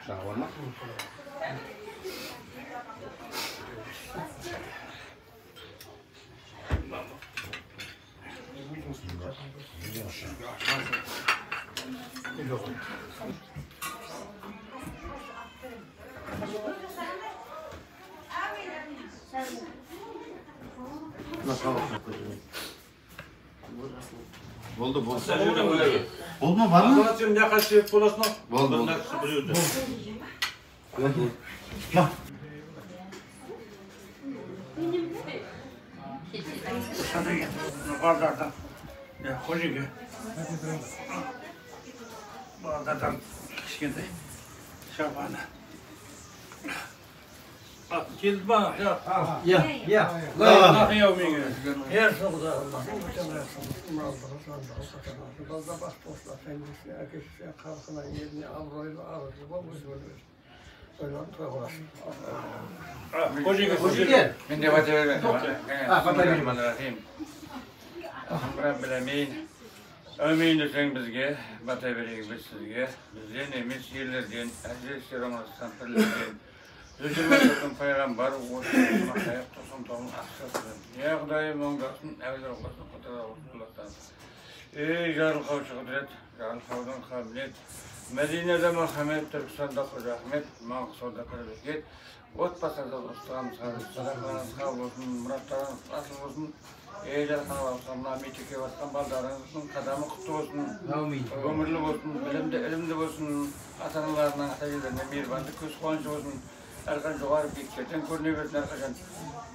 شاورما Oldu bu. Olma var mı? Anlatayım ne kadar şey bulasın. Oldu. Bak. Sana gel. Yukarıdan. Ya hoca gel. Yukarıdan kişkende. Şabana. Bak gel bak ya. Ya. Ne yapayım? Her sokakta. Bazı baş postlar kendisi, herkesi kalkına yerini avroyla aracı olmuş böyle. Öyle anlatıyorlar. Hoca gel. من جوات Bismillahirrahmanirrahim. Rabbil Amin. Amin deseng bizge, batay bereyik biz sizge. Bizden emis yerlerden, aziz Ramazan pırlardan. Üzülmezsin peygamber, oğuzun makayıp tosun toğun aksasın. Ya Kudayım oğudasın, evler oğudasın, kutara olsun Allah'tan. Ey jarıl kavçı kudret, jarıl kavdan kabiliyet. Medine'de merhamet, Türkistan'da Hoca Ahmet, Mağsur'da Kırbeket. Ot pasarda dostlarım sadakanız kabul olsun, muratlarınız asıl olsun. Eyler kanal olsun, rahmetike vasıtan baldarınızın kadamı kutlu olsun. Ömürlü olsun, bilimde, ilimde olsun. Atanalarından, atacılarından mirbandı, köz kuvvancı olsun. Erkan joğar bir körüne versin arkadaşlar.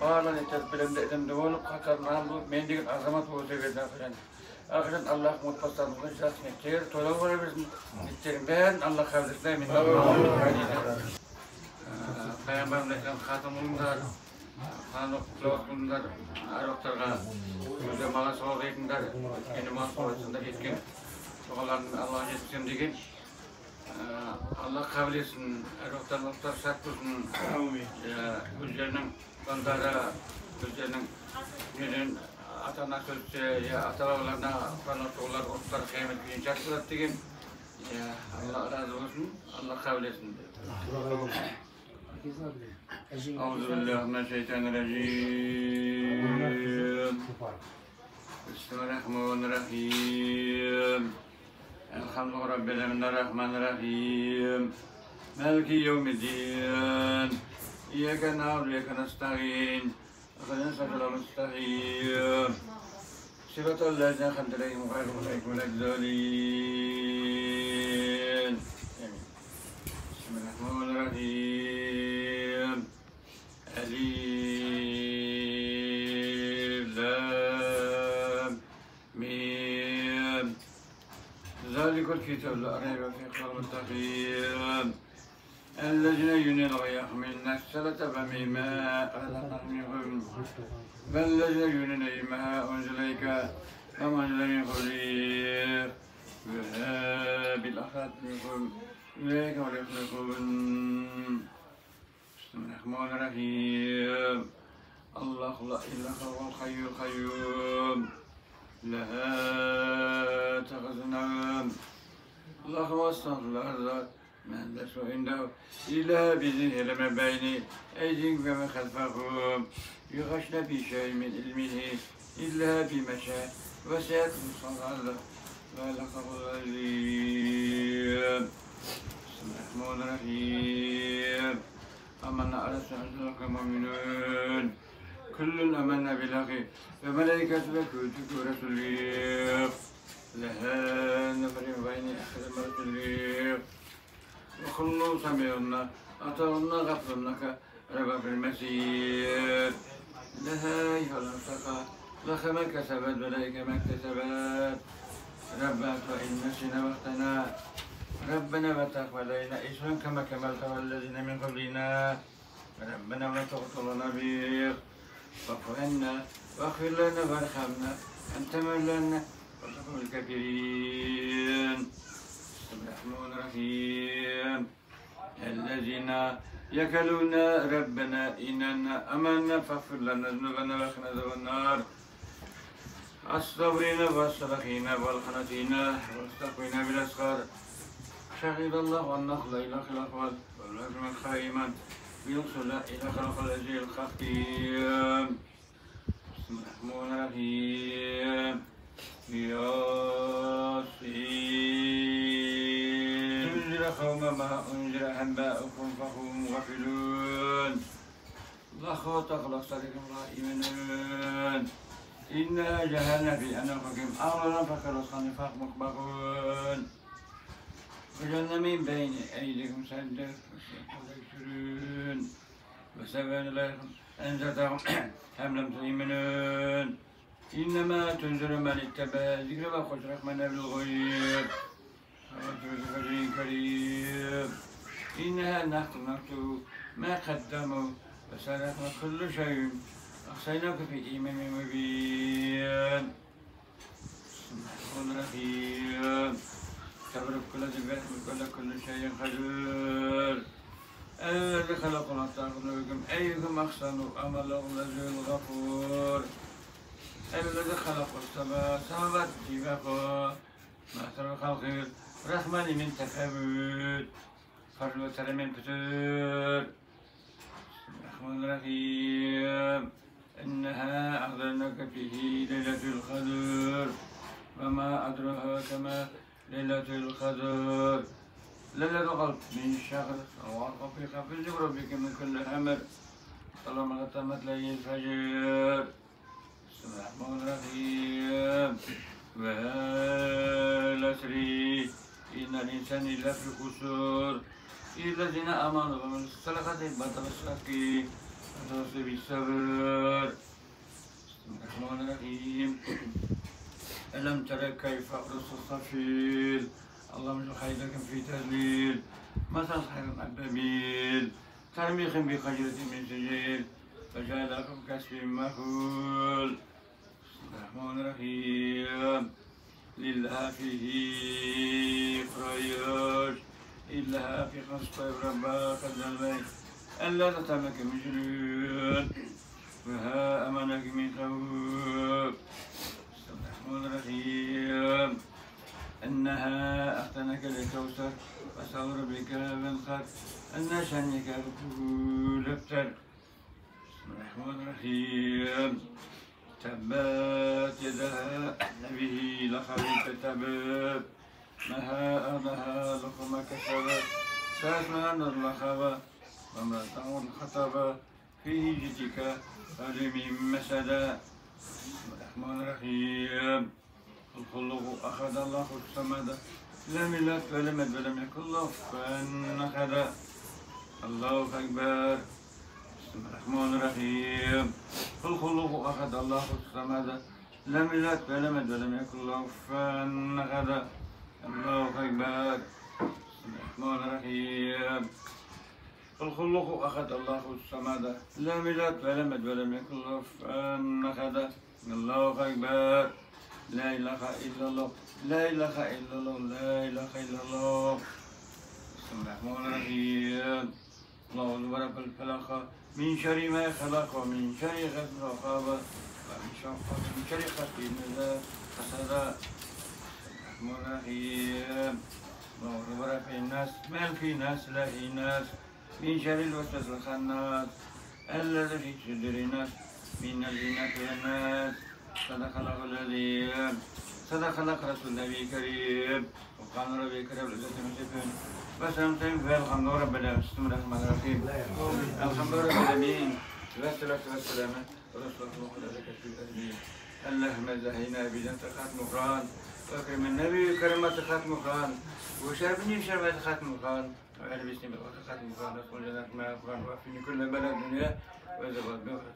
Bağlan eter, bilimde, ilimde olup, katarından bu mendigin azamat olsa versin arkadaşlar. Arkadaşlar Allah mutfaklarımızın şahsine ter, toylar olabilirsin. Bitlerin ben Allah kabul etsin. Peygamberlerin hatamınlar, hanıklıklar, aroklarga, yüzde mağaz soğuklar, yeni mağaz soğuklar etken, soğuklarını Allah'a yetişim degen, Allah kabul etsin, aroklarlar şart olsun, üzerinin bandara, üzerinin neden atana sözse ya atalarına fanatçılar, otlar kıyamet günü şart kılat degen, Allah razı olsun, Allah kabul etsin. أعوذ بالله من الشيطان الرجيم بسم الله الرحمن الرحيم الحمد لله رب العالمين الرحمن الرحيم مالك يوم الدين إياك نعبد وإياك نستعين اهدنا الصراط المستقيم صراط الذين أنعمت عليهم غير المغضوب عليهم ولا الضالين بسم الله الرحمن الرحيم ألف لام ميم ذلك الكتاب لا ريب فيه هدى للمتقين الذين يؤمنون ويحملون الصلاة فمما رزقناهم والذين يؤمنون بما أنزل إليك وما أنزل من قبلك بالآخرة منكم أولئك هم المفلحون بسم الله الرحمن الرحيم الله لا إله إلا هو الحي القيوم لا تأخذه الله وسط الأرض ما ليس عنده إلا بإذنه لما بين أيديهم وما خلفهم يغشن في شيء من علمه إلا بما شاء وسع كرسيه الأرض ولا خلق العظيم بسم الله الرحمن الرحيم آمنا على سنة المؤمنون كل آمنا بالله وملائكته وكتبه ورسله لها نفرق بين أحد ورسله وكلوا سمعنا أطعنا غفرناك رب في المسير لها يهلكها لها ما كسبت وليك ما اكتسبت ربنا وإن نسينا وقتنا ربنا لا تحمل علينا إصرا كما حملت على الذين من قبلنا ربنا ولا تغفرنا به واعف عنا واغفر لنا وارحمنا أنت مولانا وارحم الكافرين بسم الله الرحمن الرحيم الذين يقولون ربنا إننا آمنا فاغفر لنا ذنوبنا وقنا عذاب النار الصابرين والصادقين والقانتين والمستغفرين بالأسحار شهد الله النخل إلى خلق والنجم الخيمن يوصل إلى خلق الأجل الخفيم بسم الله الرحمن الرحيم ياسين أنذر قوم ما أنذر آباؤكم فهم غافلون الله تخلق صدقكم رائمين إنا جهلنا في أنفسهم أمرا فخلصنا فهم مقبقون وجعلنا من بين أيديكم سدا وتبشرون وسبحان الله أنزلتهم أم لم تؤمنون إنما تنذر من اتبع الذكر وخشى الرحمن بالغيب وفجر كريم إنها نحن نكتب ما قدموا وسرقنا كل شيء أحصيناك في إمام مبين الرحمن الرحيم تبارك كل ذي كل شيء قدير الذي خلقنا تعقلكم أيكم أحسن عملا الذي الغفور الذي خلق السماوات طباقا ما ترى الخير رحمن من تفاوت فرد وتر من فتور الرحمن الرحيم إنها أحضرناك فيه ليلة القدر وما أدراك ما ليلة القدر ليلة القدر من شهر وعرق في خفيز ربك من كل أمر طالما تمت ليل الفجر بسم الله الرحمن الرحيم والعصر إن الإنسان لفي خسر إلا الذين آمنوا وعملوا الصالحات وتواصوا بالصبر بسم الله الرحمن الرحيم ألم تر كيف أرسل الصفيل اللهم اجعل خيركم في تذليل مثل خير الأبابيل ترميهم بخجلة من سجيل فجعلكم كسب مهول بسم الله الرحمن الرحيم لله فيه خياش إلا في خصف ربا قد البيت ألا تتمك مجرون وها أمنك من خوف بسم الله الرحمن الرحيم إنها أختنك لكوثر فسأل بك بالخير أن شأنك لفتر بسم الله الرحمن الرحيم تبت يدها به لخبيث تبت مها أرضها لكم كسبت ساسما الرخبة وامرأته الخطبة في جدك رجم مسدا بسم الله الرحمن الرحيم الخلق أخذ الله الصمد لم يلد ولم يولد ولم يكن له كفوا أحد الله أكبر بسم الله الرحمن الرحيم الخلق أخذ الله الصمد لم يلد ولم يولد ولم يكن له كفوا أحد الله أكبر بسم الله الرحمن الرحيم الخلق أخذ الله الصمد لم يلد ولم يولد ولم يكن له كفوا أحد الله أكبر لا إله إلا الله لا إله إلا الله لا إله إلا الله بسم الله الرحمن الرحيم الله رب الفلق من شر ما خلق ومن شر غاسق وخاب ومن شر حاسد إذا حسد الرحمن الرحيم الله رب الناس مالك الناس لا الناس من شر الوسواس الخناس الذي في صدور الناس من الجنة والناس صدق الله العظيم صدق الله رسول النبي الكريم وقال ربي كريم لذات مسلم وسلمتم فالحمد لله رب العالمين بسم الله الرحمن الرحيم الحمد لله رب العالمين والصلاة والسلام ورسول الله عليك في الأجمعين اللهم زهينا بجنة ختم القرآن وكرم النبي كرمة ختم القرآن وشربني بشربة ختم القرآن وعلى بسم الله ختم القرآن وقل جنات ما القرآن وفيني كل بلد الدنيا وزبط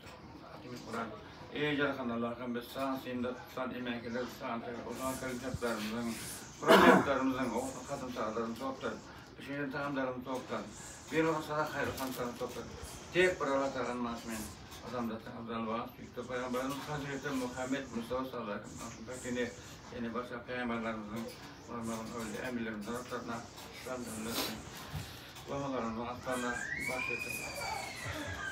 ختم القرآن جرخنا الله كم بالسان سند سان إيمان كذا سان كذا وسان كذا جبتر مزن برام جبتر مزن أو ختم سادرم توكتر بشيء تام درم توكتر بيرو خسارة خير خان درم توكتر تيك برا تران ناس من أدم دتان عبد الله يكتب بيان بيان خازريت محمد مصطفى صلى الله عليه وسلم فكني يعني بس أبقى ما درم مزن وما نقول أميل من درم ترنا سان درم لسه وما درم أصلا باشيت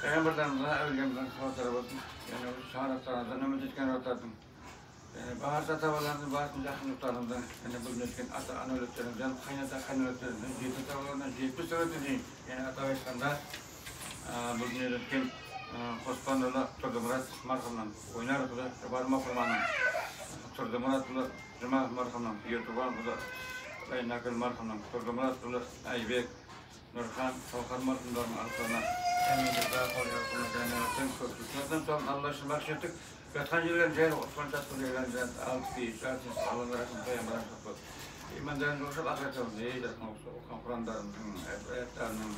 كلام بردان الله أول يوم كان خاطر بس يعني شهر ترى زنا مجد كان رتاتم Bazı atabalarının bazı yakınlıklarından, yani bugün etken ana ölütlerinden, kaynata ölütlerinden, 7 atabalarından 70 ölütlerinden, yani Atabaşkan'da bugün etken Osmanlı'da Turdu Murat markamdan oynar kılı, Barma Kurman'ın Turdu Murat kılı, Cuma markamdan, Yurtuban kılı, Nakıl markamdan, Turdu Murat kılı, Aybek, Nurhan, Sokar markamdan arkasına, Emin'de daha koruyor kılığından, Kırkızlardan sonra Allah'ın bakıştık. Katkan yerler jayr Osman Tatlı yerler altı artist alanlar arasında koyamadan kapı. İmanların yoksa akıratıyoruz. İyidir. Kur'an'dan, ayetlerinin,